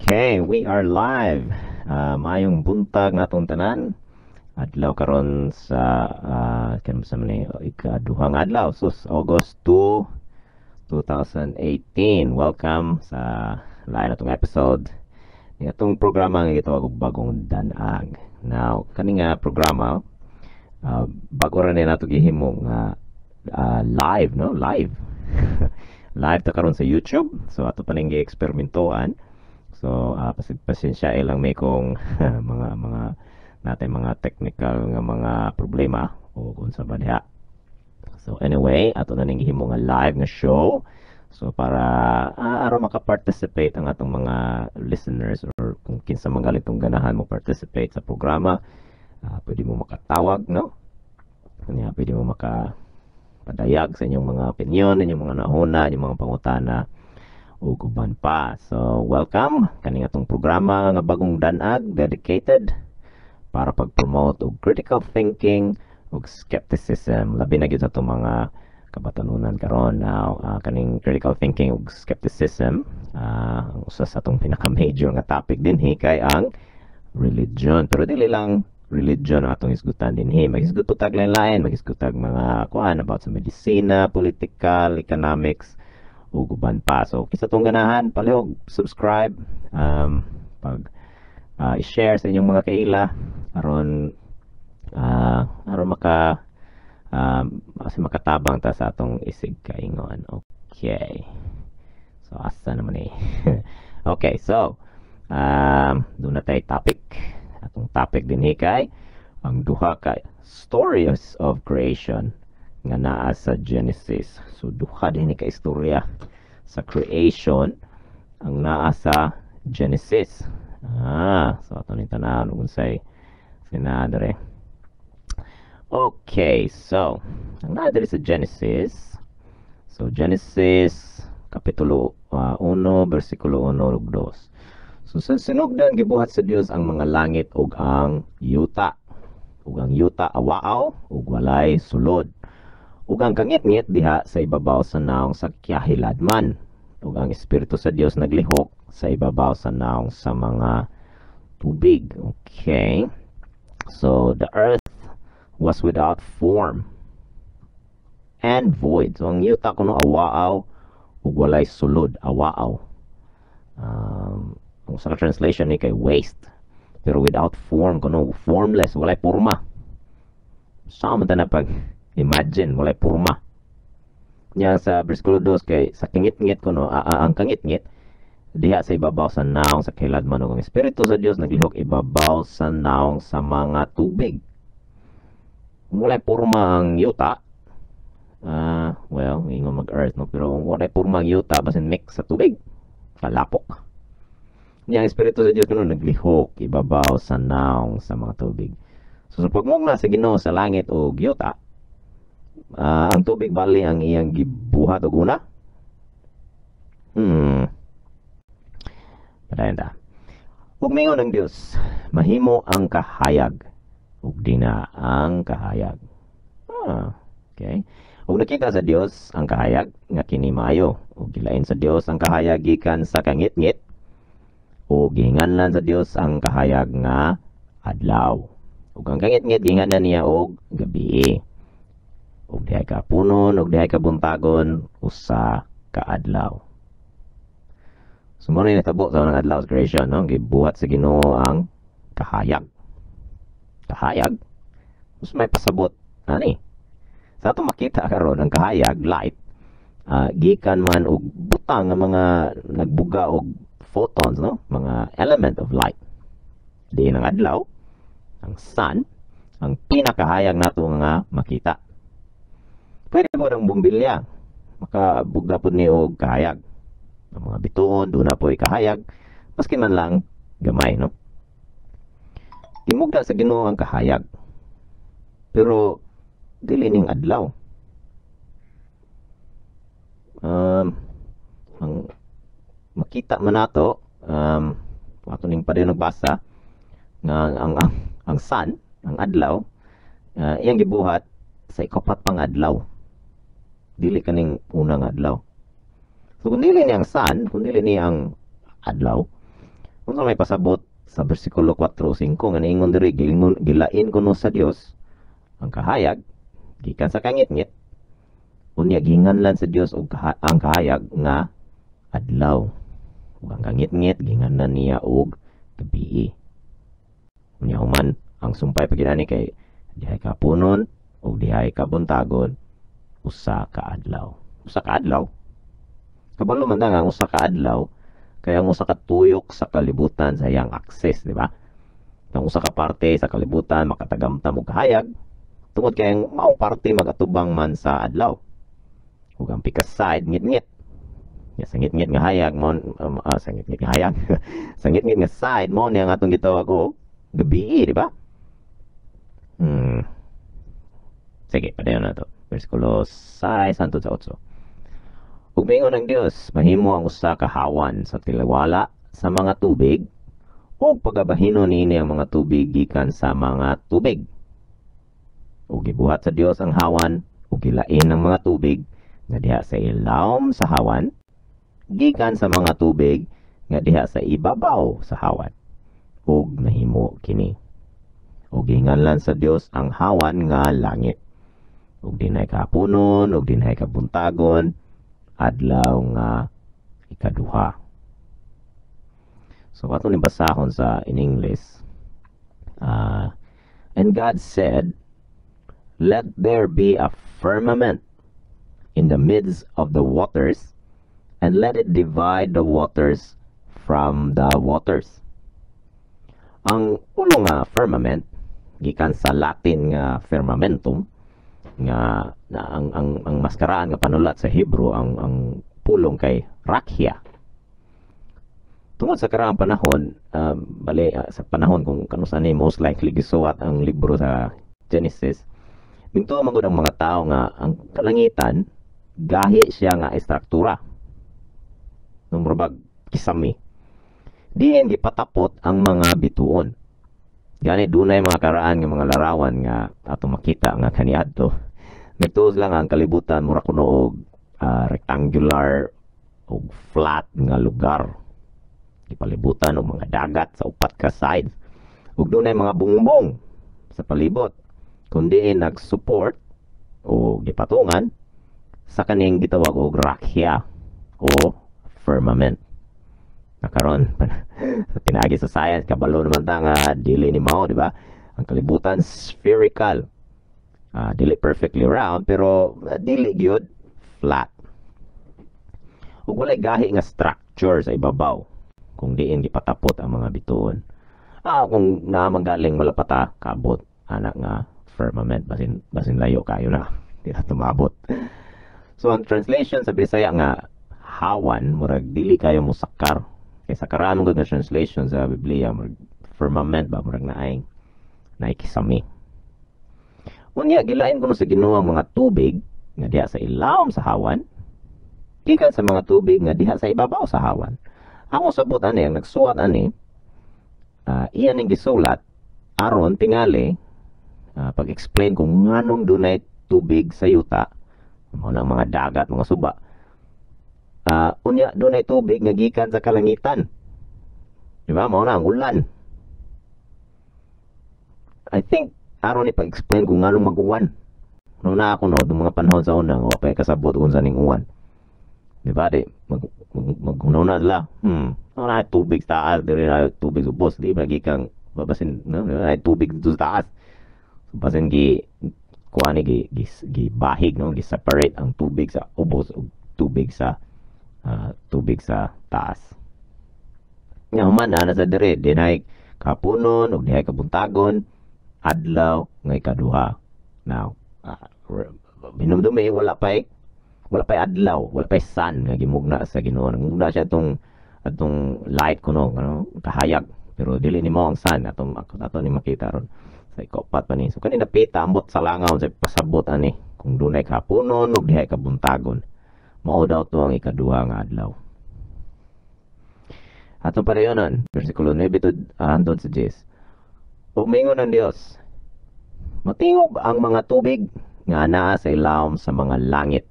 Okay, we are live. Maayong buntag natong tanan. Adlaw karon sa kanang sa man ikaduhang adlaw sus August 2, 2018. Welcome sa lain natong episode. Itong programa nga gitawag og bagong danag. Now, kani nga programa bago ra ni nato gihimo nga live, no? Live. Live ta karon sa YouTube. So ato pa ning gi-eksperimentoan. So, pasensya lang may kong mga natin mga technical nga mga problema o kung sa badya. So, anyway, ato na ning himo nga live nga show. So, para aron maka-participate ang atong mga listeners or kung kinsa man galitong ganahan mo participate sa programa, pwede mo makatawag, no? Kanya pwede mo makapadayag sa inyong mga opinion, inyong mga nahuna, inyong mga pangutana ug uban pa. So, welcome kaning atong programa nga bagong danag dedicated para pag-promote og critical thinking ug skepticism labi na gyud sa atong mga kabatanunan karon. Now, kaning critical thinking ug skepticism ang usa sa atong pinaka-major nga topic dinhi kay ang religion. Pero dili lang religion ang atong isgutan dinhi. Maghisgot tag lain-lain, maghisgot tag mga kuan about sa medisina, political, economics ug uban pa. So kisa tong ganahan palihog subscribe, pag i-share sa inyong mga kaila aron maka kasi makatabang ta sa atong isig kaingon. Okay, so asa naman okay, so doon na tayo topic. Atong topic din kay ang duha ka stories of creation nga naa sa Genesis. So duha din ka istorya sa creation ang naa sa Genesis. So ato ni tanan unsay sinadre. Okay, so ang naa diri sa Genesis. So Genesis kapitulo 1 bersikulo 1 ug 2. So sa sinugdan gibuhat sa Dios ang mga langit ug ang yuta. Ug ang yuta awaaw ug walay sulod. Ug ang kangit-ngit diha sa ibabaw sa naong sa kiyahiladman. Ug ang Espiritu sa Dios naglihok sa ibabaw sa naong sa mga tubig. Okay. So the earth was without form and void. So ang yuta kuno awaaw ug walay sulod. Awaaw. Ang sa translation ni kay waste. Pero without form kuno formless, walay porma. Sama ta na pag imagine, walay porma. Nya sa bersikulo 2 kay sa kangit-ngit kuno ang kangit-ngit diha sa ibabaw sa naong sa kiladman ug ang Espiritu sa Dios naglihok ibabaw sa naong sa mga tubig. Walay porma ang yuta. Well, ingon mag-earth no, pero walay porma ang yuta basin mix sa tubig. Kalapok. Nya ang Espiritu sa Dios kuno naglihok ibabaw sa naong sa mga tubig. So sa pagmugna sa Ginoo sa langit o yuta, ang tubig bali ang iyang gibuhat og una. Padayon ta. Ug mingon ang Dios, mahimo ang kahayag ug dina ang kahayag. Okay. Ug nakita sa Dios ang kahayag nga kini maayo, ug gilain sa Dios ang kahayag gikan sa kangit-ngit, ug gihinganlan sa Dios ang kahayag nga adlaw. Ug ang kangit-ngit gihinganan niya og gabi. Ug dihay ka punon ug dihay ka buntagon usa ka adlaw. So mo ni natabo sa unang adlaw sa creation, no? Gibuhat sa Ginoo ang kahayag. Kahayag. Mas may pasabot ani. Sa ato makita karon ang kahayag light, gikan man og butang nga mga nagbuga og photons, no? Mga element of light. Diin ang adlaw, ang sun, ang pinakahayag nato nga makita. Pwede mo ng bumbilya. Makabugda po ni og kahayag. Ang mga bituon, doon na po kahayag. Maski man lang gamay, no? Gimugda sa Ginoo ang kahayag. Pero, dili ning adlaw. Ang makita man nato, ato ning pa rin nagbasa, nga ang sun, ang adlaw, iyang gibuhat sa ikapat pang adlaw. Dili kaning unang adlaw. So kung dili ni ang sun, kung dili ni ang adlaw, Unsa may pasabot sa bersikulo 4 o 5 nga niingon diri gilain kuno sa Dios ang kahayag gikan sa kangit-ngit unya ginganlan sa Dios og ang kahayag nga adlaw ug ang kangit-ngit ginganlan niya og gabi. Unya human ang sumpay pagidani kay dihay ka punon ug dihay ka buntagon usa ka adlaw. Usa ka adlaw. Kabalo man nga ang usa ka adlaw kaya ang usa ka tuyok sa kalibutan sa iyang access, di ba? Ang usa ka parte sa kalibutan makatagamtam og kahayag tungod kay ang maong parte magatubang man sa adlaw. Ug ang pika side ngit-ngit. Ya sangit-ngit nga hayag mo sangit-ngit nga hayag. Sangit-ngit nga side mo ni ang atong gitawag og gabi, di ba? Sige, padayon na to. Versikulo 6 hangtod sa 8. Ug mingon ang Dios, mahimo ang usa ka hawan sa tilawala sa mga tubig ug pagabahino niini ang mga tubig gikan sa mga tubig. Ug gibuhat sa Dios ang hawan ug gilain ang mga tubig nga diha sa ilawom sa hawan gikan sa mga tubig nga diha sa ibabaw sa hawan. Ug nahimo kini. Ug ginganlan sa Dios ang hawan nga langit. Ug dinay kahaponon ug dinay kabuntagon adlaw nga ikaduha. So ato ni basahon sa in English. And God said, "Let there be a firmament in the midst of the waters, and let it divide the waters from the waters." Ang ulo nga firmament gikan sa Latin nga firmamentum nga ang maskaraan nga panulat sa Hebrew ang pulong kay rakhia. Tungod sa karaang panahon, sa panahon kung kanusa ni most likely gisuwat ang libro sa Genesis, minto magud ang mga tao nga ang kalangitan gahi siya nga estruktura. Numrobag kisami. Diin gipatapot ang mga bituon. Gani dunay mga karaan nga mga larawan nga atong makita nga kaniadto. Nagtuos lang ang kalibutan mura kuno og rectangular og flat nga lugar. Gipalibutan og mga dagat sa upat ka sides. Ug dunay mga bungbong sa palibot. Kundi nag-support o gipatungan sa kaning gitawag og rakhia o firmament. Nakaron sa tinagi sa science kabalo naman ta nga dili ni mao, di ba? Ang kalibutan spherical. Dili perfectly round pero dili gyud flat. Ug walay gahi nga structure sa ibabaw kung diin gipatapot ang mga bituon. Kung naamagaling wala pa ta kabot anak nga firmament basin layo kayo na di na tumabot. So ang translation sa Bisaya nga hawan murag dili kayo musakar. Kay sa karaan nga translation sa Biblia murag firmament ba murag naikisami. Unya gilain kuno sa Ginoo ang mga tubig nga diha sa ilawom sa hawan gikan sa mga tubig nga diha sa ibabaw sa hawan. Ang usabot ani ang nagsuwat ani iyan ning gisulat aron tingali pag-explain kung nganong dunay tubig sa yuta mao na mga dagat mga suba. Unya dunay tubig nga gikan sa kalangitan. Di ba? Mao na ang ulan. I think aron ni pag-explain kung nganong mag-uwan. Nung na ako mga panahon sa una nga wapay kasabot kung sa ning uwan. Di ba? Mag-una nila. Na tubig sa taas, dili na tubig ubos, di ba gikan babasin na tubig sa taas. Basin kuani bahig no gi-separate ang tubig sa ubos ug tubig sa taas. Nga human na sa dire dinay kapunon ug dihay kabuntagon adlaw nga ikaduha. Now, hinumdumi wala pay adlaw, wala pay sun nga gimugna sa Ginoo. Mugna siya atong light kuno, kahayag. Pero dili ni mo ang sun atong ni makita ron sa ikopat pa ni. So kanina pita ambot sa langaw sa pasabot ani kung dunay kapunon ug dihay kabuntagon. Mao daw to ang ikaduha nga adlaw. Atong padayonon, versikulo 9 hangtod sa 10. Umingon ang Dios, matingog ang mga tubig nga naa sa ilawom sa mga langit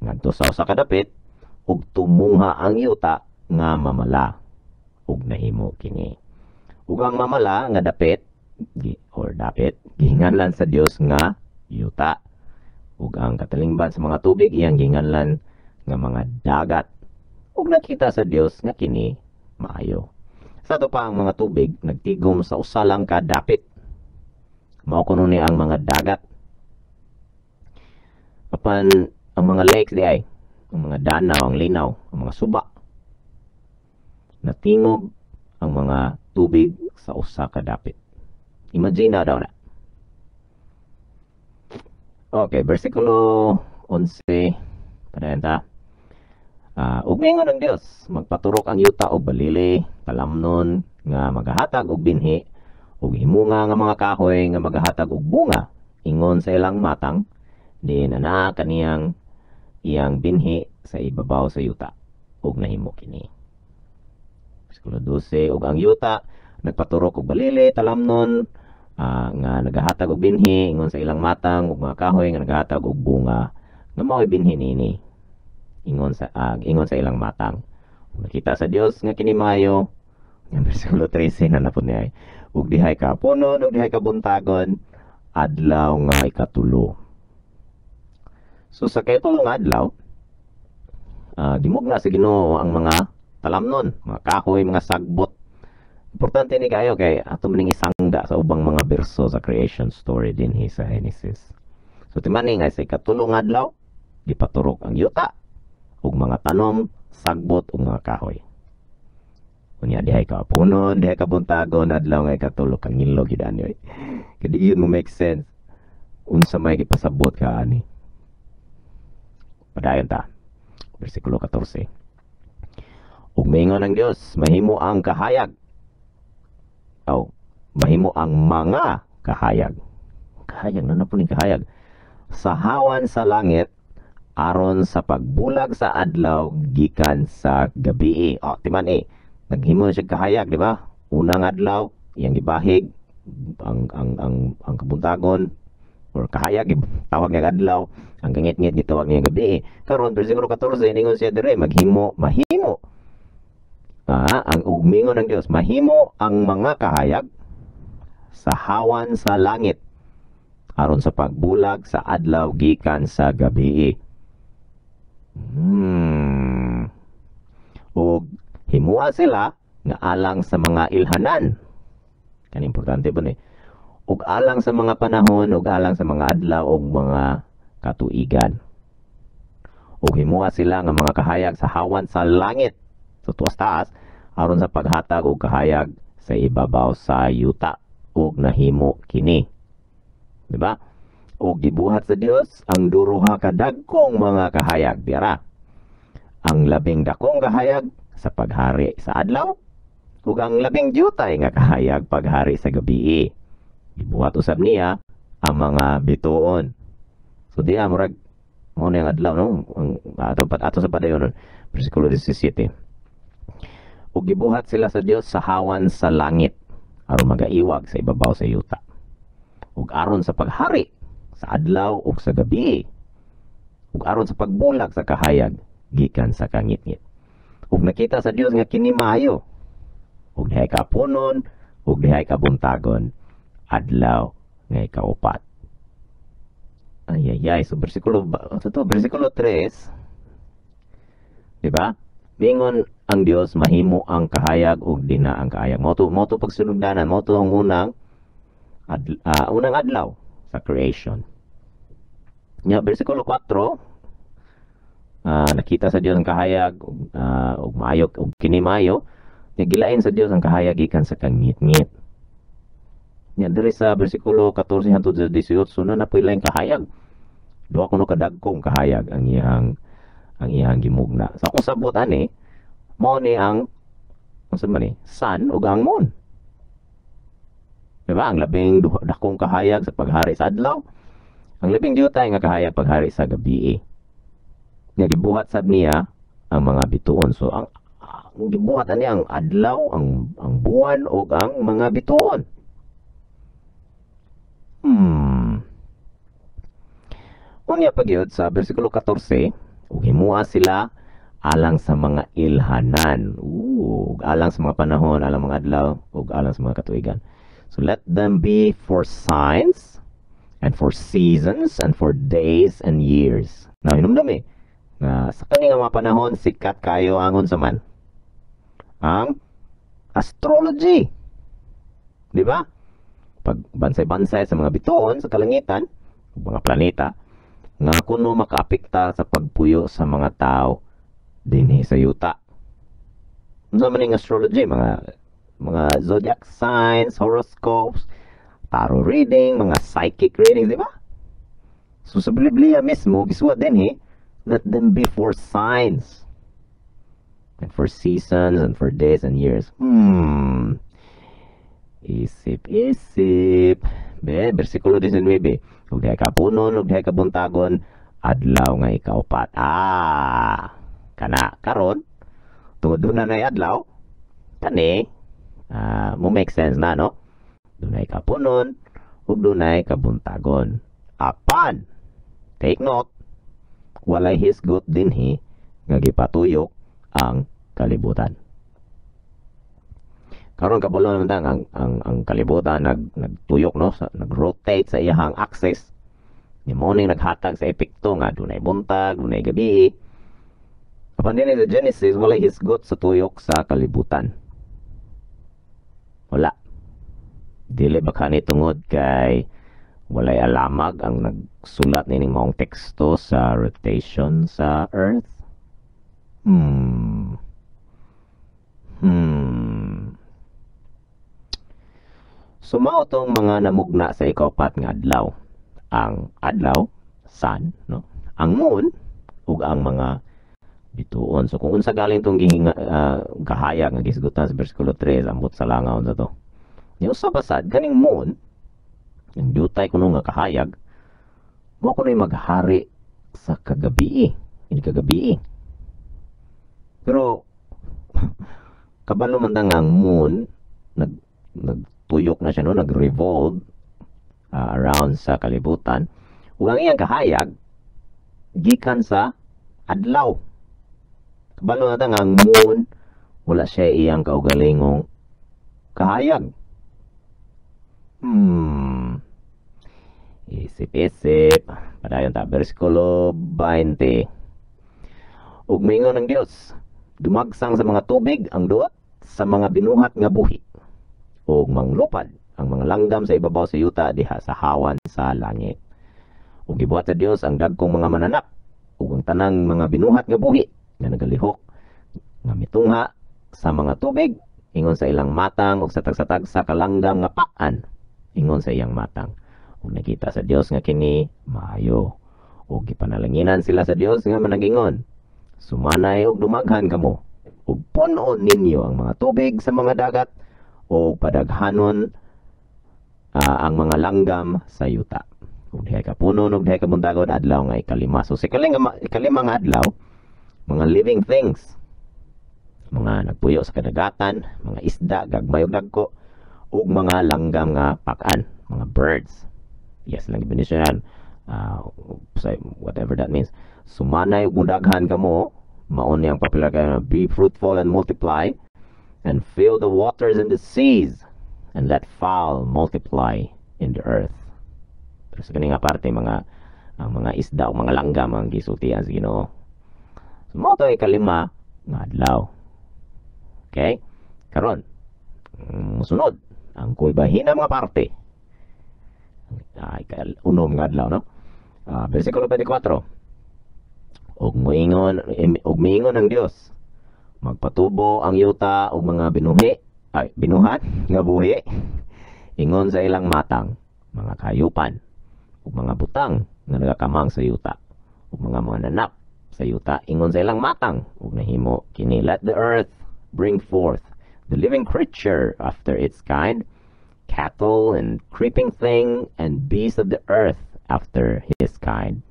ngadto sa usa ka dapit ug tumungha ang yuta nga mamala. ug nahimo kini. Ug ang mamala nga dapit dapit gihinganlan sa Dios nga yuta. Ug ang katalingban sa mga tubig iyang ginganlan nga mga dagat. Ug nakita sa Dios nga kini maayo. Sa to pa ang mga tubig nagtigom sa usalang ka dapit. Mao kuno ni ang mga dagat. Apan ang mga lakes di ay, ang mga danaw, ang linaw, ang mga suba. Natingog ang mga tubig sa usa ka dapit. Imagine na daw na. Okay, versikulo 11. Padayon ta. Ug mingon ang Dios, magpaturok ang yuta og balili, talamnon nga magahatag og binhi, ug himunga nga mga kahoy nga magahatag og bunga, ingon sa ilang matang, din ana kaniyang iyang binhi sa ibabaw sa yuta, ug nahimo kini. Versikulo 12, ug ang yuta nagpaturok og balili, talamnon nga nagahatag og binhi, ingon sa ilang matang, ug mga kahoy nga nagahatag og bunga, nga mao'y binhi nini. Ingon sa ilang matang. Nakita sa Dios nga kini maayo. Ang versikulo 13 na napod niya. Ug dihay ka punon, ug dihay ka buntagon, adlaw nga ikatulo. So sa ikatulong adlaw, gimugna sa Ginoo ang mga talamnon, mga kahoy, mga sagbot. Importante ni kayo kay ato maning isangga sa ubang mga berso sa creation story dinhi sa Genesis. So timani nga sa ikatulong adlaw, gipaturok ang yuta ug mga tanom, sagbot ug mga kahoy. Unya dihay ka punon, dihay ka buntagon, adlaw nga ikatulo kang ngilo gid ani. Kadi yun mo make sense. Unsa may gipasabot ka ani. Padayon ta. Versikulo 14. Ug mingon ang Dios, mahimo ang kahayag. Mahimo ang mga kahayag. Kahayag na po ni kahayag. Sa hawan sa langit aron sa pagbulag sa adlaw gikan sa gabi. Timan naghimo siya kahayag, di ba? Unang adlaw, iyang gibahig ang kabuntagon or kahayag tawag nga adlaw, ang gangit-ngit gitawag nga gabi. Karon versikulo 14 ningon siya dire mahimo ang ugmingon ng Dios, mahimo ang mga kahayag sa hawan sa langit aron sa pagbulag sa adlaw gikan sa gabi. O himuha sila nga alang sa mga ilhanan. Kan importante ba ni? Ug alang sa mga panahon, ug alang sa mga adlaw ug mga katuigan. Ug himuha sila nga mga kahayag sa hawan sa langit, sa tuwas taas, aron sa paghatag og kahayag sa ibabaw sa yuta, ug nahimo kini. Di ba? O gibuhat sa Dios ang duruha ka dagkong mga kahayag dira. Ang labing dakong kahayag sa paghari sa adlaw ug ang labing diutay nga kahayag paghari sa gabi. Gibuhat usab niya ang mga bituon. So diya murag mo na ang adlaw no, ato sa padayon versikulo 17. Ug gibuhat sila sa Dios sa hawan sa langit aron magaiwag sa ibabaw sa yuta. Ug aron sa paghari sa adlaw ug sa gabi, ug aron sa pagbulag sa kahayag gikan sa kangit-ngit. Ug nakita sa Dios nga kini maayo. Ug dihay ka punon, ug dihay ka buntagon, adlaw nga ikaupat. So versikulo 3, di ba? Mingon ang Dios, mahimo ang kahayag ug dina ang kahayag. Mo to pagsunugdanan, mo to ang unang adlaw sa creation. Versikulo 4, nakita sa Dios ang kahayag ug maayo ug kini maayo, gilain sa Dios ang kahayag gikan sa kangit-ngit. Diri sa versikulo 14 hangtod sa 18 na napoy laing kahayag. Duha kuno kadagkong kahayag ang iyang gimugna. Sa akong sabot ani, mao ni ang sun ug ang moon. Diba? Ang labing dakong kahayag sa paghari sa adlaw. Ang labing diutay nga kahayag paghari sa gabi. Nga gibuhat sab niya ang mga bituon. So ang gibuhat ani ang adlaw, ang buwan ug ang mga bituon. Unya pagyud sa versikulo 14, ug himuha sila alang sa mga ilhanan. ug alang sa mga panahon, alang mga adlaw, ug alang sa mga katuigan. So let them be for signs and for seasons and for days and years. Now, hinumdumi nga sa kani nga mga panahon sikat kayo angon sa man ang astrology. Di ba? Pag bansay-bansay sa mga bituon sa kalangitan, mga planeta, nga kuno makaapekta sa pagpuyo sa mga tao dinhi sa yuta. Unsa man ning astrology, mga zodiac signs, horoscopes, tarot reading, mga psychic readings, di ba? So sa Biblia mismo, giswa dinhi, let them be for signs and for seasons and for days and years. Isip. Versikulo 19. Ug dihay ka punon, ug dihay ka buntagon, adlaw nga ikaupat. Kana karon tungod na nay adlaw, kani mo make sense na, no? Dunay ka punon, ug dunay ka buntagon. Apan, take note, walay hisgot dinhi nga gipatuyok ang kalibutan. Karon kabulo naman ang kalibutan nagtuyok, no, nag-rotate sa iyang axis. Ni morning naghatag sa epekto nga dunay buntag, dunay gabi. Apan dinhi sa Genesis walay hisgot sa tuyok sa kalibutan. Wala. Dili ba kani tungod kay walay alamag ang nagsulat nining maong teksto sa rotation sa Earth? So mao tong mga namugna sa ikaupat nga adlaw. Ang adlaw, sun, no? Ang moon ug ang mga bituon. So kung unsa galing tong kahayag nga gisgutan sa bersikulo 3 ambot sa langaw sa to. Yung sa basad kaning moon, yung dutay kuno nga kahayag, mo kuno maghari sa kagabi. Ini kagabi. Pero kabalo man ang moon nagtuyok na siya, no, nag-revolve around sa kalibutan. Ug ang iyang kahayag gikan sa adlaw. Kabalo na ang moon wala siya iyang kaugalingong kahayag. Isip. Padayon ta bersikulo 20. Ug mingon ng Dios, dumagsang sa mga tubig ang duot sa mga binuhat nga buhi. Ug manglupad ang mga langgam sa ibabaw sa yuta diha sa hawan sa langit. Ug gibuhat sa Dios ang dagkong mga mananap ug ang tanang mga binuhat nga buhi nga nagalihok nga mitungha sa mga tubig ingon sa ilang matang ug sa tagsatag sa kalanggam nga paan ingon sa iyang matang. Ug nakita sa Dios nga kini maayo. Ug gipanalanginan sila sa Dios nga managingon, sumanay ug dumaghan kamo ug punon ninyo ang mga tubig sa mga dagat o padaghanon ang mga langgam sa yuta. Ug dihay ka punon ug dihay ka buntagon adlaw nga ikalima. So sa ikalima nga adlaw, mga living things, mga nagpuyo sa kadagatan, mga isda gagmay ug dagko, ug mga langgam nga pakan, mga birds. Yes, lang definition whatever that means. Sumanay ug mudaghan kamo, mao ni ang popular kay be fruitful and multiply and fill the waters and the seas and let fowl multiply in the earth. Pero sa kani nga parte ang mga isda o mga langgam ang gisultian sa Ginoo. So mao to ikalima nga adlaw. Okay? Karon sunod ang kulbahina mga parte. Unom nga adlaw, no? Bersikulo 24. Ug miingon ang Dios, magpatubo ang yuta og mga binuhat nga buhi ingon sa ilang matang, mga kayupan ug mga butang nga nagakamang sa yuta ug mga nanap sa yuta ingon sa ilang matang ug nahimo kini. Let the earth bring forth the living creature after its kind, cattle and creeping thing and beasts of the earth after his kind.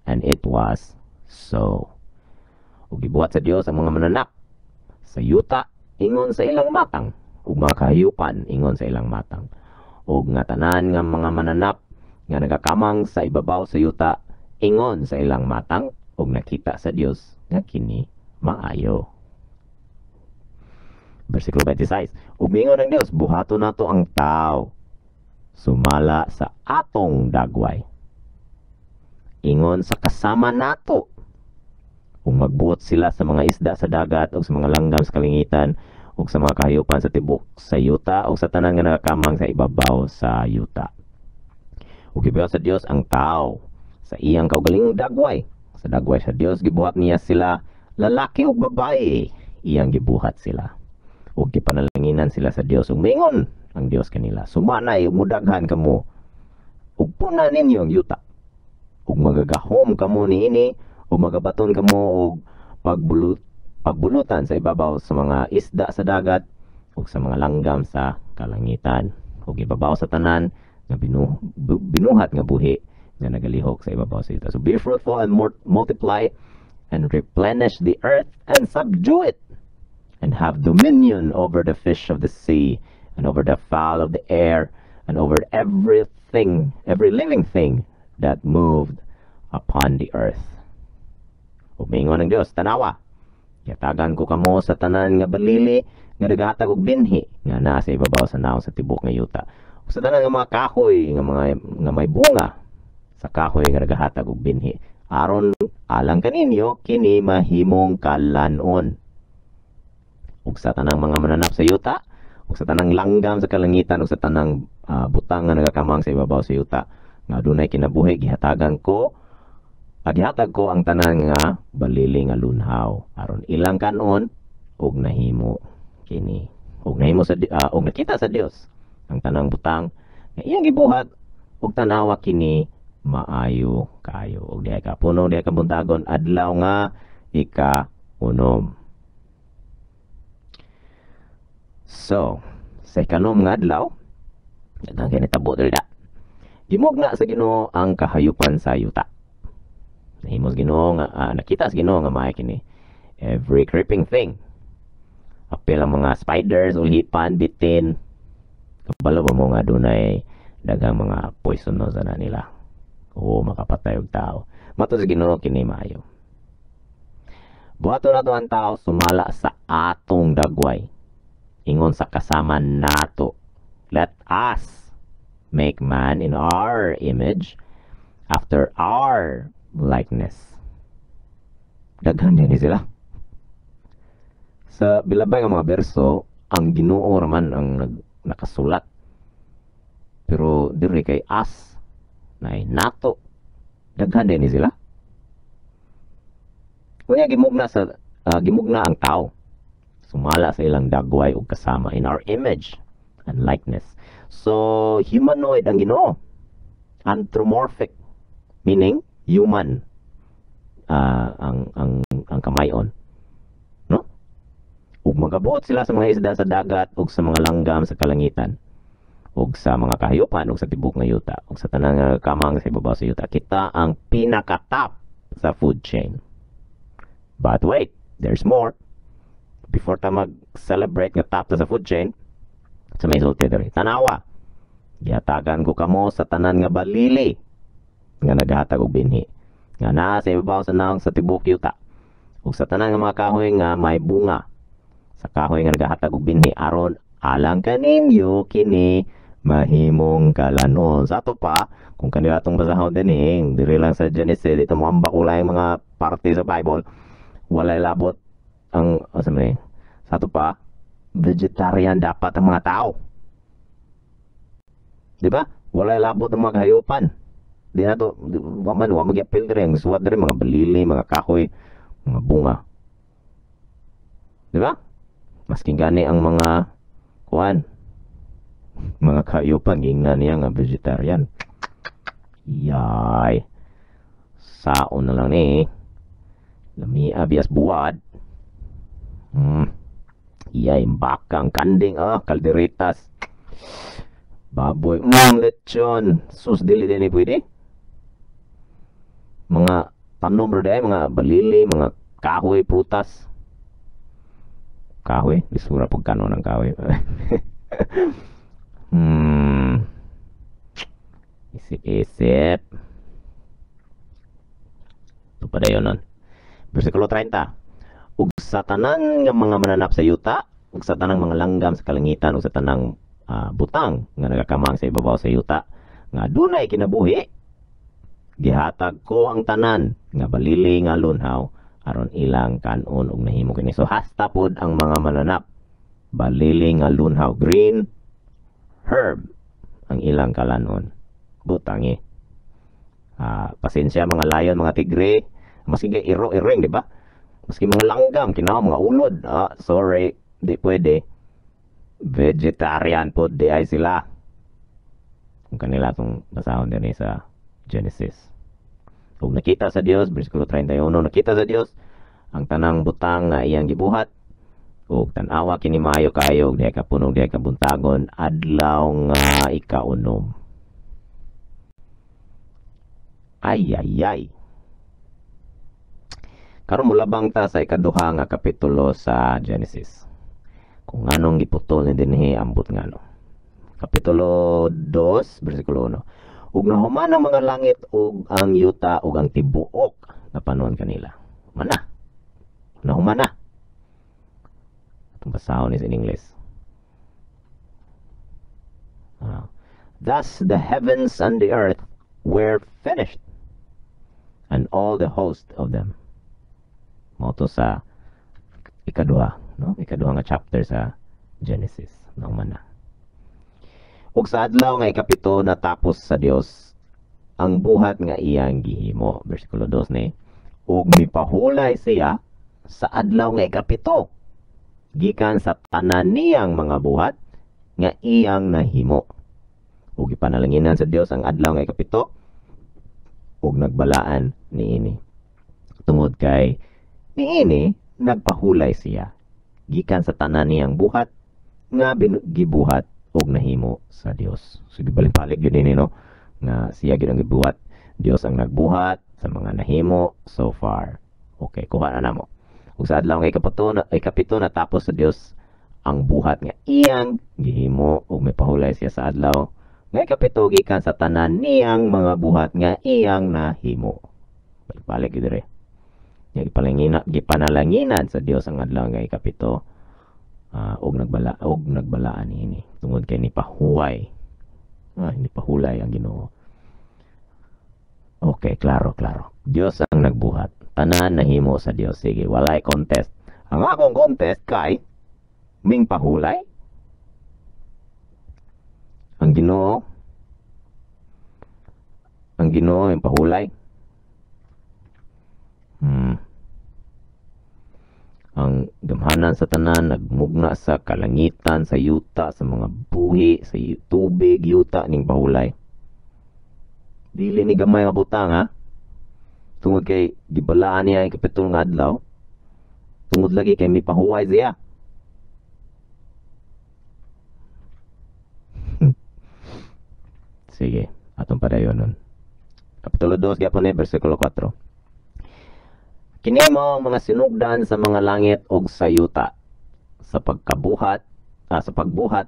And it was so. Ug gibuhat sa Dios ang mga mananap sa yuta ingon sa ilang matang ug mga kahayupan ingon sa ilang matang ug nga tanan nga mga mananap nga nagakamang sa ibabaw sa yuta ingon sa ilang matang ug nakita sa Dios nga kini maayo. Versikulo 26. Umingon ng Dios, buhaton nato ang tao sumala sa atong dagway. Ingon sa kasama nato. Kung magbuot sila sa mga isda sa dagat o sa mga langgam sa kalingitan o sa mga kahayupan sa tibok sa yuta o sa tanan nga nagakamang sa ibabaw sa yuta. Ug gibuhat sa Dios ang tao sa iyang kaugalingong dagway. Sa dagway sa Dios gibuhat niya sila lalaki ug babae. Iyang gibuhat sila. Ug gipanalanginan sila sa Dios ug mingon ang Dios kanila. Sumanay ug mudaghan kamo. Ug puna ninyo ang yuta. Ug magagahom kamo niini o magabaton kamo og pagbulutan sa ibabaw sa mga isda sa dagat o sa mga langgam sa kalangitan o ibabaw sa tanan nga binuhat nga buhi nga nagalihok sa ibabaw sa yuta. So be fruitful and multiply and replenish the earth and subdue it and have dominion over the fish of the sea and over the fowl of the air and over every living thing that moved upon the earth. Umingon ng Dios, tanawa. Yatagan ko kamo sa tanan nga balili nga nagahatag og binhi nga naa sa ibabaw sa naong sa tibok nga yuta. Ug sa tanan nga mga kahoy nga may bunga sa kahoy nga nagahatag og binhi. Aron alang kaninyo kini mahimong kalanon. Ug sa tanang mga mananap sa yuta, ug sa tanang langgam sa kalangitan ug sa tanang butang nga nagakamang sa ibabaw sa yuta nga adunay kinabuhi gihatagan ko Agihatag ko ang tanan nga balili nga lunhaw aron ilang kanon ug nahimo kini ug nahimo sa ug nakita sa Dios ang tanang butang nga iyang gibuhat ug tanawa kini maayo kayo ug diay ka puno diay ka buntagon adlaw nga ika-unom. So sa ika-unom nga adlaw daghang kinitabo diri gimugna sa Ginoo ang kahayupan sa yuta. Nahimos Ginoo nga nakita sa Ginoo nga maay kini every creeping thing. Apil ang mga spiders, ulipan, bitin. Kabalo ba mo nga dunay daghang mga poisonous na nila. O makapatay og tao. Mato sa Ginoo kini maayo. Buhaton nato ang tao sumala sa atong dagway. Ingon sa kasama nato. Let us make man in our image after our likeness. Daghan din sila. Sa bilabay nga mga berso, ang Ginoo raman ang nakasulat. Pero diri kay as na nato. Daghan din sila. Kunya gimugna ang tao. Sumala sa ilang dagway ug kasama in our image and likeness. So humanoid ang Ginoo. Anthropomorphic meaning human ang kamayon, no? Ug magabuot sila sa mga isda sa dagat ug sa mga langgam sa kalangitan ug sa mga kahayupan ug sa tibok nga yuta ug sa tanang kamang sa ibabaw sa yuta. Kita ang pinaka-top sa food chain. But wait, there's more. Before ta mag-celebrate nga top sa food chain, sa may sulti diri, tanawa. Gihatagan ko kamo sa tanan nga balili nga naghatag og binhi nga naa sa ibabaw sa naong sa tibok yuta ug sa tanan nga mga kahoy nga may bunga sa kahoy nga naghatag og binhi aron alang kaninyo kini mahimong kalanon. Sa ato pa kung kanila atong basahon din diri lang sa Genesis dito mo ambak ulay mga parte sa Bible walay labot ang sa ato pa vegetarian dapat ang mga tao, di ba? Walay labot ang mga kahayupan. Di na to, wa mag-apil diri ang suwat diri mga balili, mga kahoy, mga bunga. Di ba? Masking gani ang mga kuan, mga kahayupan ingnan niya nga vegetarian. Yay. Saon na lang ni. Lami abias buwad. Yay, bakang kanding kalderitas. Baboy, lechon. Sus, dili din pwede. Mga tanom ro day, mga balili, mga kahoy, prutas. Kahoy, isura pag kano ng kahoy. Isip-isip. Ito pa dayon nun. Versikulo 30. Ug sa tanan nga mga mananap sa yuta, ug sa tanang mga langgam sa kalangitan ug sa tanang butang nga nagakamang sa ibabaw sa yuta nga dunay kinabuhi. Gihatag ko ang tanan nga balili nga lunhaw aron ilang kanon ug nahimo kini. So hasta pod ang mga mananap balili nga lunhaw, green herb ang ilang kalanon. Butangi. Pasensya mga layon, mga tigre, maski iro-iring, di ba? Maski mga langgam, mga ulod. Sorry, di pwede. Vegetarian po di ay sila. Kung kanila itong basahon din sa Genesis. Kung nakita sa Dios, versikulo 31, nakita sa Dios ang tanang butang nga iyang gibuhat ug tan-awa kini maayo kayo diha ka punog diha ka buntagon adlaw nga ikaunom. Ay. Karon mulabang ta sa ikaduha nga kapitulo sa Genesis. Kung anong giputol ni dinhi ambot ngano. Kapitulo 2, versikulo 1. Ug nahuman ang mga langit ug ang yuta ug ang tibuok na panon kanila. Nahuman na. Itong basahon is in English. Thus the heavens and the earth were finished, and all the host of them. Moto sa ikaduha, no? Ikaduha nga chapter sa Genesis. Nahuman na. Ug sa adlaw nga ikapito natapos sa Dios ang buhat nga iyang gihimo. Versikulo 2 ni. Ug mipahulay siya sa adlaw nga ikapito gikan sa tanan niyang mga buhat nga iyang nahimo. Ug ipanalanginan sa Dios ang adlaw nga ikapito ug nagbalaan niini. Tungod kay niini nagpahulay siya gikan sa tanan niyang buhat nga gibuhat ug nahimo sa Dios. So gibalik-balik gyud ini, no, nga siya gyud ang gibuhat. Dios ang nagbuhat sa mga nahimo so far. Okay, kuha na namo. Ug sa adlaw nga ikapito natapos sa Dios ang buhat nga iyang gihimo ug may pahulay siya sa adlaw nga ikapito gikan sa tanan niyang mga buhat nga iyang nahimo. Balik-balik gyud dire. Gipanalanginan sa Dios ang adlaw nga ikapito og nagbalaan niini tungod kay ni pahuway. Ni pahulay ang Ginoo. Okay, klaro. Dios ang nagbuhat. Tanan nahimo sa Dios. Sige, walay contest. Ang akong contest kay ming pahulay. Ang Ginoo yung pahulay. Ang gamhanan sa tanan nagmugna sa kalangitan, sa yuta, sa mga buhi, sa tubig, yuta ning pahulay. Dili ni gamay nga butang, ha? Tungod kay gibalaan niya ang kapitol nga adlaw. Tungod lagi kay may pahuway siya. Sige, atong padayon nun. Kapitulo 2, gyapon versikulo 4. Kini mo mga sinugdan sa mga langit ug sa yuta sa pagbuhat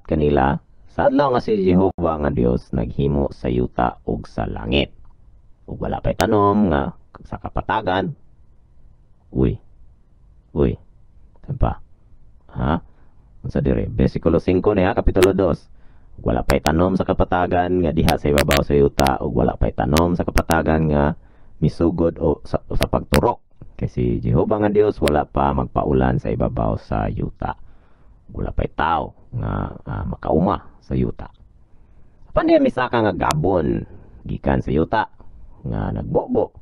kanila sa adlaw nga si Jehova nga Dios naghimo sa yuta ug sa langit. Ug wala pay tanom nga sa kapatagan. Uy. Tempa. Unsa dire? Versikulo 5 niya, kapitulo 2. Wala pay tanom sa kapatagan nga diha sa ibabaw sa yuta ug wala pay tanom sa kapatagan nga misugod o sa pagturok. Kasi Jehova nga Dios wala pa magpaulan sa ibabaw sa yuta. Wala pa'y tao nga makauma sa yuta. Pandiya misaka nga gabon gikan sa yuta nga nagbobo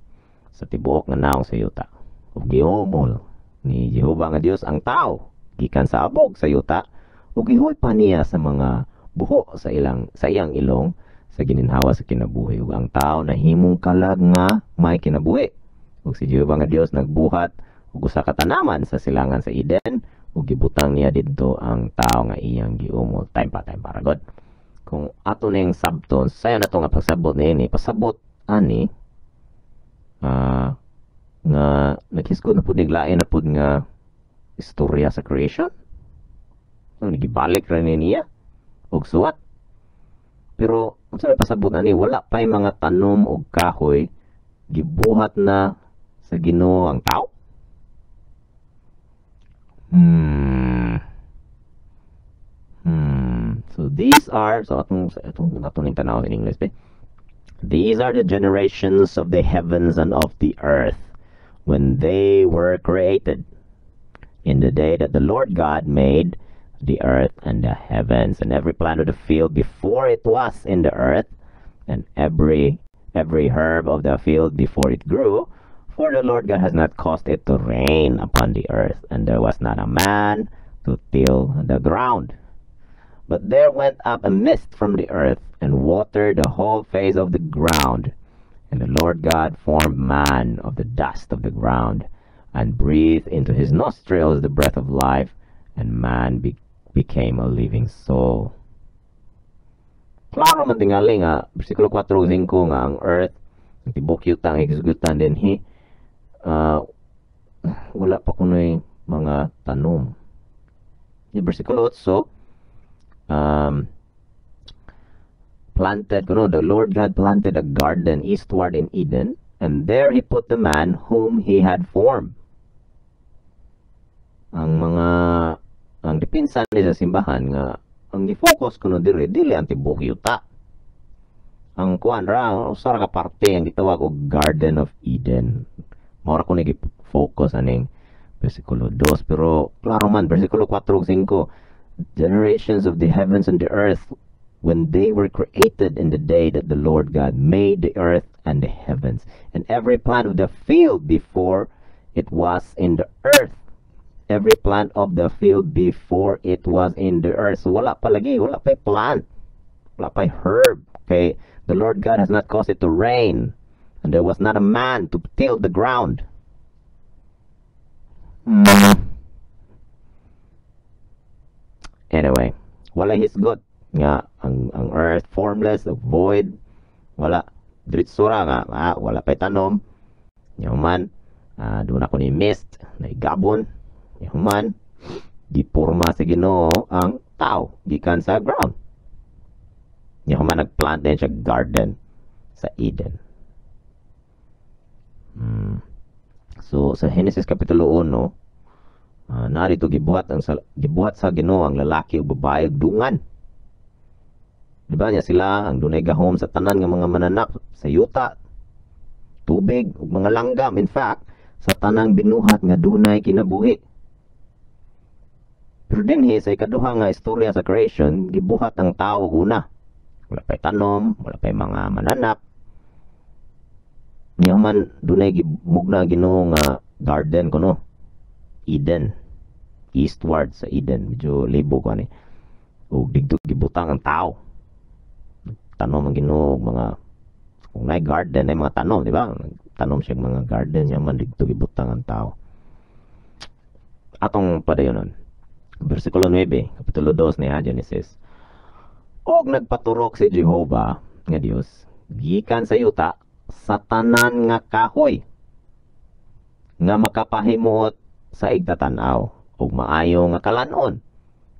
sa tibuok nga naong sa yuta. Ug giomol ni Jehova nga Dios ang tao gikan sa abog sa yuta ug gihoy pa niya sa mga buho sa iyang ilong sa gininhawa sa kinabuhi ug ang tao nahimong kalag nga may kinabuhi. Ug si Jehova nga Dios nagbuhat ug usa ka tanaman sa silangan sa Eden ug gibutang niya didto ang tao nga iyang giumol. Time pa ragod. Kung ato ning sabton sayo na to nga pagsabot niini pasabot ani nga naghisgot na pud niglain na pud nga istorya sa creation. So nagibalik ra niya og suwat. Pero unsa may pasabot ani wala pay mga tanom og kahoy gibuhat na sa Ginoo ang tao. these are, so atong tanaw in English, these are the generations of the heavens and of the earth when they were created, in the day that the Lord God made the earth and the heavens, and every plant of the field before it was in the earth, and every herb of the field before it grew. For the Lord God has not caused it to rain upon the earth, and there was not a man to till the ground. But there went up a mist from the earth, and watered the whole face of the ground. And the Lord God formed man of the dust of the ground, and breathed into his nostrils the breath of life, and man became a living soul. Klaro man tingali nga, versikulo 4 ug 5 nga ang earth, ang tibok yuta ang higsugutan din wala pa kunoy mga tanom. Yung versikulo 8, planted, the Lord God planted a garden eastward in Eden, and there he put the man whom he had formed. Ang dipinsan ni sa simbahan nga ang gi-focus kuno dili ang tibok yuta. Ang kuan ra usa ka parte ang gitawag og Garden of Eden. Mao ra ko nigi-focus aning versikulo 2, pero klaro man versikulo 4 ug 5, generations of the heavens and the earth when they were created in the day that the Lord God made the earth and the heavens, and every plant of the field before it was in the earth. Every plant of the field before it was in the earth. So wala pa plant, wala pa herb. Okay, the Lord God has not caused it to rain, and there was not a man to till the ground. Anyway, wala hisgot nga ang earth formless, void, wala diritsura nga wala pay tanom. Yaman, doon ako ni mist, na igabon. Yaman, gipurma sa Ginoo ang tao gikan sa ground. Yaman, nagplant din siya garden sa Eden. So sa Genesis kapitulo 1, narito gibuhat sa Ginoo ang lalaki ug babae ug dungan. Diba niya sila ang dunay gahom sa tanan nga mga mananap sa yuta, tubig ug mga langgam. In fact, sa tanang binuhat nga dunay kinabuhi. Pero dinhi sa ikaduha nga istorya sa creation, gibuhat ang tao una. Wala pay tanom, wala pay mga mananap. Niya man dunay gimugna Ginoo nga garden kuno, Eden, eastward sa Eden, medyo libo ko ani. Ug digdo gibutang ang tao. Tanom ang Ginoo mga kung nay garden ay mga tanom, di ba? Tanom siya mga garden, niya man digdo gibutang ang tao. Atong padayonon, versikulo 9, kapitulo 2 ni Genesis. Og nagpaturok si Jehovah nga Dios gikan sa yuta sa tanan nga kahoy nga makapahimuot sa igtatanaw ug maayo nga kalanon,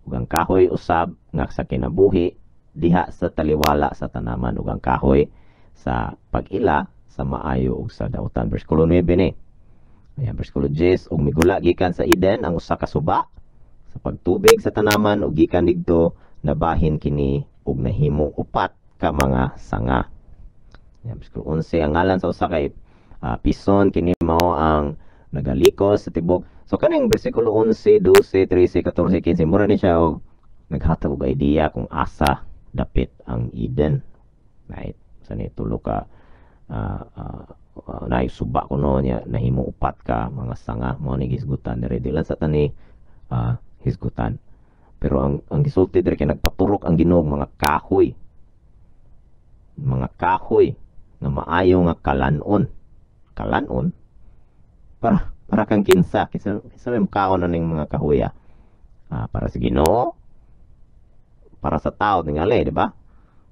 ug ang kahoy usab nga sa kinabuhi diha sa taliwala sa tanaman, ug ang kahoy sa pag-ila sa maayo ug sa dautan. Versikulo 9 ni. Ayan, versikulo 10, ug migula gikan sa Eden ang usa ka suba sa pagtubig sa tanaman, ug gikan didto nabahin kini ug nahimong upat ka mga sanga. Ayan, versikulo 11, ang ngalan sa usa kay Pison, kini mao ang nagalikos sa tibok. So kaning versikulo 11, 12, 13, 14, 15 mura ni siya og naghatag og idea kung asa dapit ang Eden. Right? Sa ni tulo ka naisuba kuno niya nahimo upat ka mga sanga, mao ni gisgutan diri dilan sa tani hisgutan. Pero ang gisulti diri kay nagpaturok ang Ginoo mga kahoy nga maayo nga kalanon para kang kinsa may makaon na ning mga kahoy para sa Ginoo, para sa tao tingali, di ba?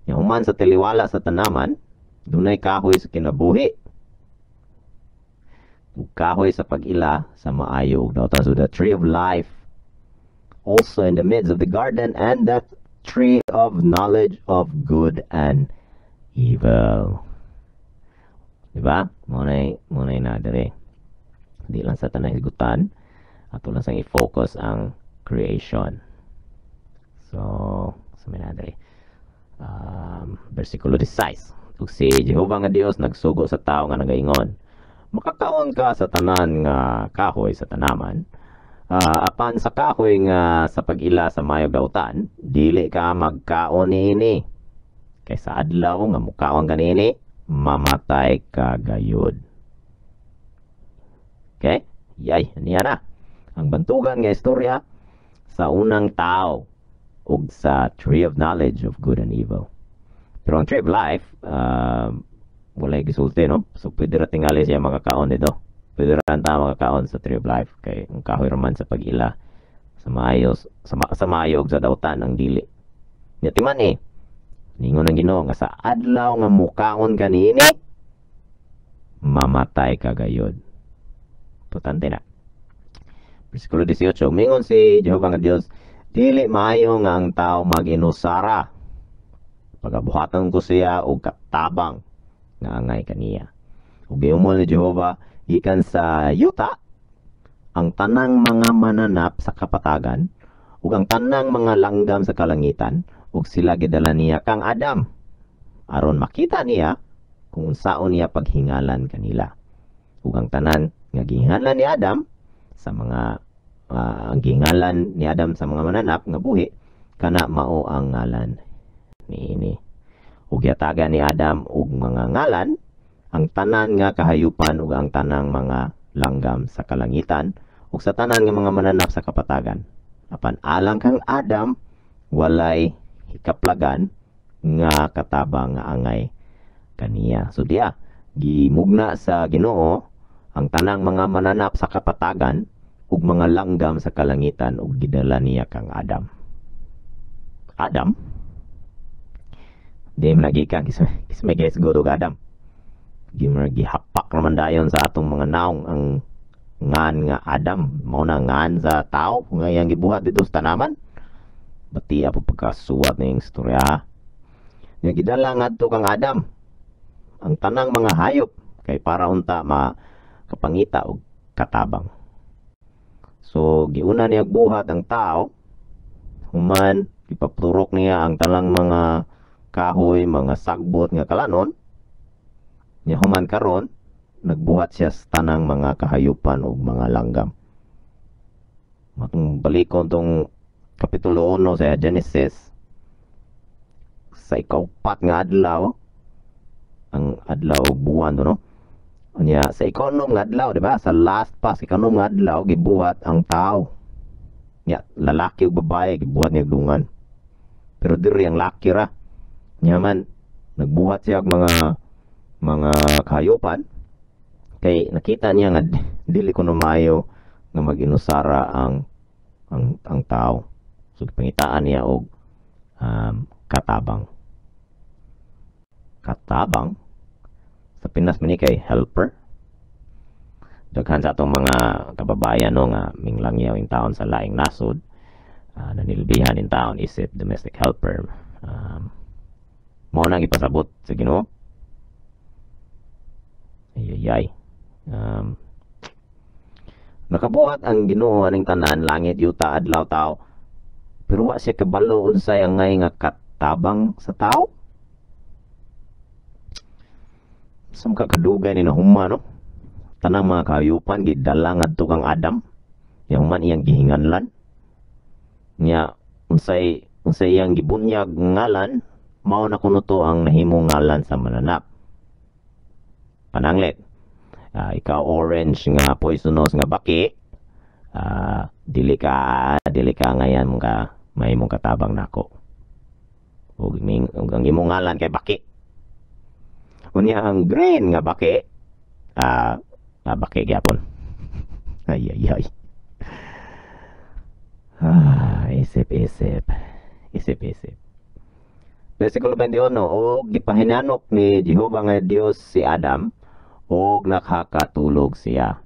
Yang human sa tiliwala sa tanaman, dunay kahoy sa kinabuhi, ug kahoy sa pag-ila sa maayo ug dautan. So the tree of life also in the midst of the garden, and that tree of knowledge of good and evil. Diba? Munay na dere. Di lang sa tanang higutan, ato lang sang i-focus ang creation. So sa minadre. Versikulo 16. Ug si Jehova nga Dios nagsugo sa tao nga nagaingon, makakaon ka sa tanan nga kahoy sa tanaman. Apan sa kahoy nga sa pag-ila sa mayog dautan, dili ka magkaon niini. Kay sa adlaw nga mukaon ka niini, mamatay ka gayud. Okay? Yay, niya na. Ang bantugan nga istorya sa unang tao ug sa Tree of Knowledge of Good and Evil. Pero ang Tree of Life, wala gisulti, no? So, pwede ra tingali siya makakaon dito. Pwede ra ta makakaon sa Tree of Life. Kay ang kahoy raman sa pag-ila sa maayos, sa mayog sa dautan ang dili. Nya timan ningon ang Ginoo nga sa adlaw nga mukaon ka niini, mamatay ka gayud. Importante na. Versikulo 18, mingon si Jehova nga Dios, dili maayo nga ang tao mag-inusara. Pagabuhatan ko siya og katabang nga angay kaniya. Ug giumol ni Jehova gikan sa yuta ang tanang mga mananap sa kapatagan ug ang tanang mga langgam sa kalangitan, ug sila gidala niya kang Adam aron makita niya kung unsaon niya paghingalan kanila. Ug ang tanan nga gihingalan ni Adam sa mga ang gingalan ni Adam sa mga mananap nga buhi kana mao ang ngalan niini. Ug yatagan ni Adam og mga ngalan ang tanan nga kahayupan ug ang tanang mga langgam sa kalangitan ug sa tanan nga mga mananap sa kapatagan. Apan alang kang Adam walay hikaplagan nga katabang nga angay kaniya. So diya gimugna sa Ginoo ang tanang mga mananap sa kapatagan ug mga langgam sa kalangitan ug gidala niya kang Adam. Adam? Di man lagi ka kismay guys go to Adam. Gihapak naman dayon sa atong mga naong ang ngan nga Adam mao na ngan sa tao nga iyang gibuhat dito sa tanaman. Bati apo pagkasuwat ning istorya. Nga gidala ngadto kang Adam ang tanang mga hayop kay para unta makapangita og katabang. So giuna niya buhat ang tao human ipapturok niya ang tanang mga kahoy, mga sagbot nga kalanon. Nya human karon nagbuhat siya sa tanang mga kahayupan ug mga langgam. Matong balikon tong kapitulo 1 sa Genesis sa ikaupat nga adlaw, ang adlaw ug buwan no. Nya sa ikanom nga adlaw, di ba? Sa last pass ikanom nga adlaw gibuhat ang tao. Nya lalaki ug babae gibuhat niya dungan. Pero diri ang laki ra. Nya man nagbuhat siya og mga kahayupan kay nakita niya nga dili kuno maayo nga mag-inusara ang tao. So pangitaan niya og katabang. Katabang sa Pinas man ni kay helper. Daghan sa atong mga kababayan no nga minglangyaw in taon sa laing nasod, nanilbihan in taon isip domestic helper. Mao nang ipasabot sa Ginoo. Ayayay. Nakabuhat ang Ginoo aning tanan, langit, yuta, adlaw, tao. Pero wa siya kabalo unsay angay nga katabang sa tao. Sam kakadugay ni nahuma no. Tanang mga kahayupan gidala ngadto kang Adam. Yang man iyang gihinganlan. Nya unsay iyang gibunyag ngalan, mao na kuno to ang nahimong ngalan sa mananap. Pananglit. Ikaw orange nga poisonous nga baki, dili ka ngayan mong may mong katabang nako. Ug ang imong ngalan kay baki. Unya ang green nga baki, baki gyapon. Ay. Isip. Versikulo 21, o gipahinanok ni Jehova nga Dios si Adam og nakakatulog siya.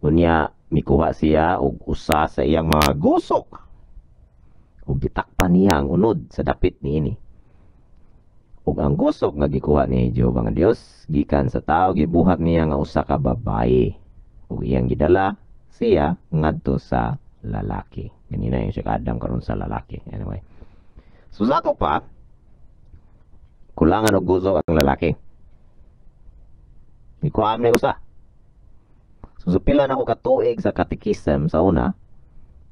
Unya mikuha siya og usa sa iyang mga gusok ug gitakpan niya ang unod sa dapit niini. Ug ang gusok nga gikuha ni Jehova nga Dios gikan sa tao, gibuhat niya nga usa ka babaye ug iyang gidala siya ngadto sa lalaki. Ganina yung siya Adam karon sa lalaki. Anyway, So sa ato pa, kulangan og gusok ang lalaki. Ikuam ni usa. So sa pila na ko katuig sa katekism sa una,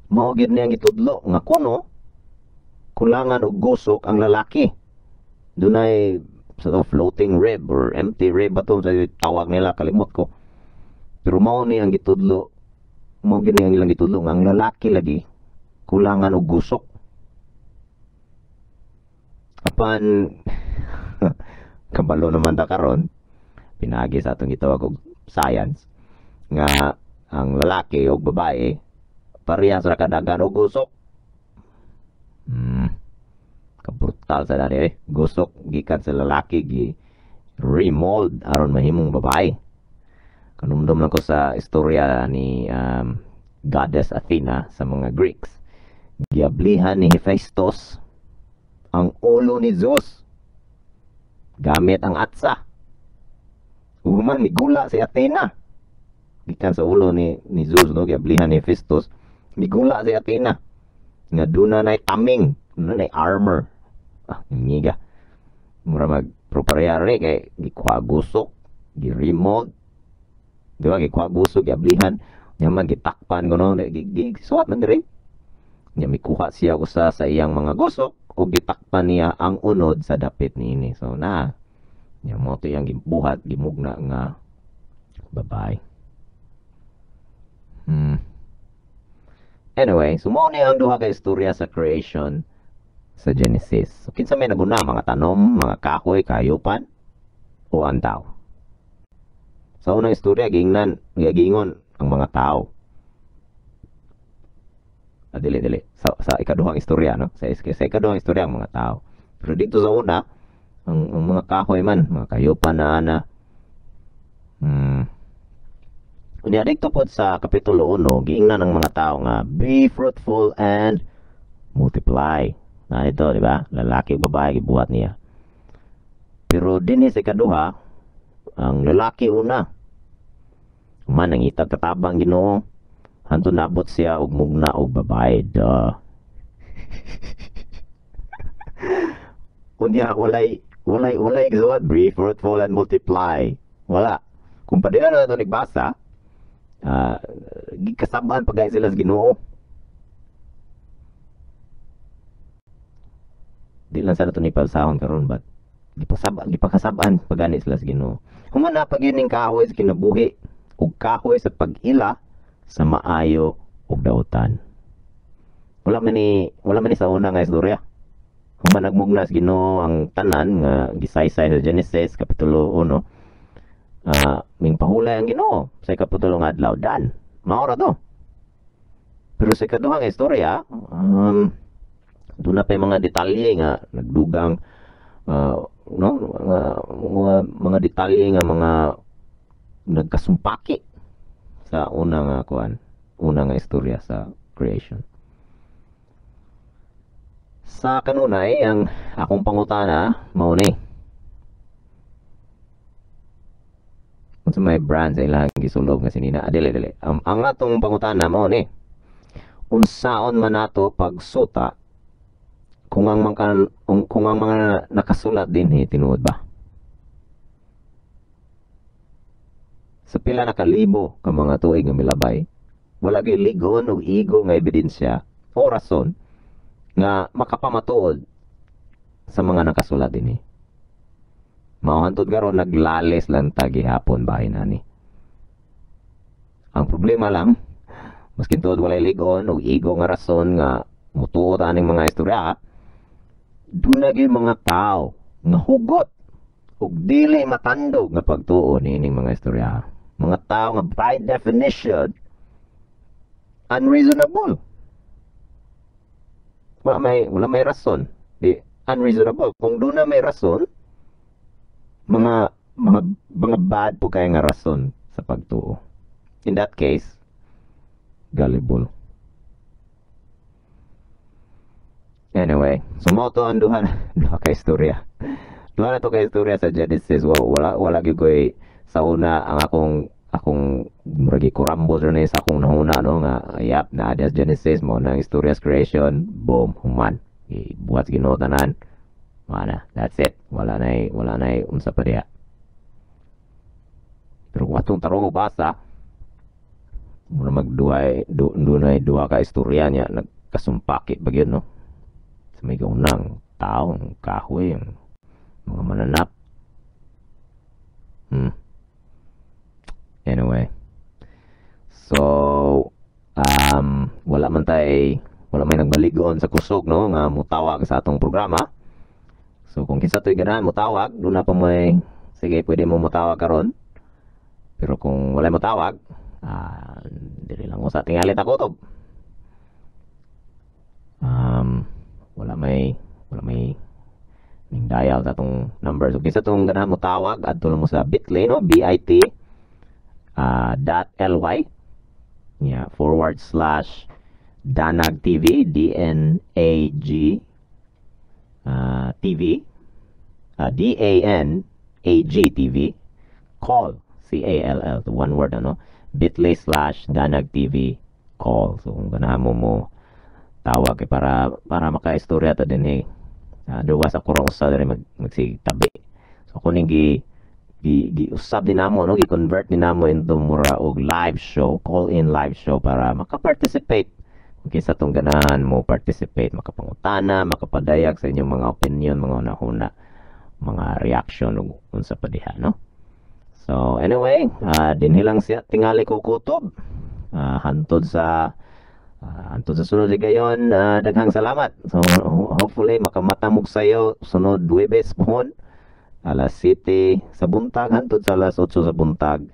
mao gid niyang gitudlo nga kuno kulangan og gusok ang lalaki. Dunay sort of floating rib or empty rib ato sa tawag nila, kalimot ko. Pero mao ni ang gitudlo, mao gid niyang ilang gitudlo nga ang lalaki lagi kulangan og gusok. Apan kabalo naman ta karon, pinagi sa atong gitawag og science nga ang lalaki o babae parehas ra kadagan og gusok. Kabrutal sa dali gusok gikan sa lalaki gi remold aron mahimong babae. Kanumdum lang ko sa istorya ni goddess Athena sa mga Greeks. Giablihan ni Hephaestus ang ulo ni Zeus gamit ang atsa. Human migula si Athena gikan sa ulo ni Zeus, no? Giablihan ni Hephaestus, migula si Athena nga duna nay taming, duna nay armor. Ngiga mura magproparyari kay gikuha gusok, gi-remold, di ba? Gikuha gusok, giablihan nya man gitakpan kuno, gisuat man diri nya mikuha siya usa sa iyang mga gusok o gitakpan niya ang unod sa dapit niini. So na nya mo to yang gibuhat gimugna nga babae. Anyway, sumo ni ang duha ka istorya sa creation sa Genesis. So kinsa may naguna, mga tanom, mga kahoy, kayupan o ang tao. Sa unang istorya gigingon ang mga tao. Dili. Sa ikaduhang istorya, no? Sa ikaduhang istorya ang mga tao. Pero dito sa una, ang mga kahoy man, mga kayupan na ana. Unya dito po sa kapitulo 1, giingnan ng mga tao nga be fruitful and multiply. Na ito, di ba? Lalaki babae gibuhat niya. Pero dinhi sa ikaduha, ang lalaki una man nangitag katabang Ginoo, hanto nabot siya og mugna og babae. Unya walay gisuwat be fruitful and multiply. Wala. Kung padiyaan na ito nagbasa, gikasabaan pagay sila sa Ginoo. Di lang sana ito ni palsahon karon, but gipakasabaan pagani sila sa Ginoo. Human na pagining kahoy sa kinabuhi ug kahoy sa pag-ila sa maayo ug dautan. Wala man ni sa una nga istorya. Human nagmugna sa Ginoo ang tanan nga gisaysay sa Genesis kapitulo 1. Ming pahulay ang Ginoo sa kapitulo nga adlaw dan. Mao ra to. Pero sa ikaduhang istorya, doon na pa yung mga detalye nga nagdugang mga detalye nga mga nagkasumpaki sa unang istorya sa creation. Sa kanunay ang akong pangutana mao ni unsa may brand sa ilang gisulog nga sinina. Dili. Ang atong pangutana mao ni unsaon man nato pagsuta kung ang mga nakasulat din tinuod ba? Sa pila na kalibo ka mga tuig nga milabay, wala gyud ligon o igo nga ebidensya o rason nga makapamatuod sa mga nakasulat din. Mauhantod karon naglales lang ta gihapon bahin ani. Ang problema lang, maskin tuod walay ligon o igo nga rason nga mutuod aning mga istorya, dunay mga tao nga hugot ug dili matandog nga pagtuo niining mga istorya. Mga tao nga by definition unreasonable. Wala may rason. Di unreasonable. Kung doon na may rason, mga bad po kaya nga rason sa pagtuo. In that case, gullible. Anyway, sumoto ang duha ka istorya. Duha na to ka istorya sa Genesis. Wala gyud koy sa una ang akong muragi kurambos rin sa akong nahuna, no, nga ayap na sa Genesis mo na istorya creation, boom, human. Buhat Ginoo tanan. Mana, that's it. Wala na unsa pa diha. Pero kung atong tarong basa, muna dunay duha ka istorya niya nagkasumpaki ba gyud no. Sa may kaunang taong kahoy ang mga mananap. Anyway. So, wala may nagbaligon sa kusog no nga mutawag sa atong programa. So kung kinsa to'y ganahan mutawag, doon na pa may sige pwede mo mutawag karon. Pero kung wala mo tawag, dili lang mo sa tingali ta kutob. Wala may ning dial sa atong number. So kinsa tong ganahan mo tawag adto lang mo sa Bitly no, bit .ly /Danag TV DNAG TV DANAG TV call CALL to one word ano, Bitly /Danag TV call. So kung ganahan mo tawag para makaistorya ta din duwa sa kurang usa diri magsitabi. So kuning gi-usab din namo no, gi-convert din namo into mura og live show, call in live show para maka-participate. Kung kinsa tong ganahan mo participate, makapangutana, makapadayag sa inyong mga opinion, mga una-una, mga reaction ug unsa pa diha no. So anyway, dinhi lang siya tingali ko kutob. Hantod sa sunod gayon, daghang salamat. So hopefully makamatambog sayo sunod Huwebes pohon alas 7 sa buntag hantod sa alas 8 sa buntag.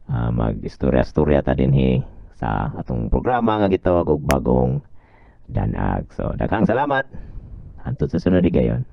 Mag-istorya-istorya ta dinhi sa atong programa nga gitawag og bagong danag. So daghang salamat. Hantod sa sunod gayon.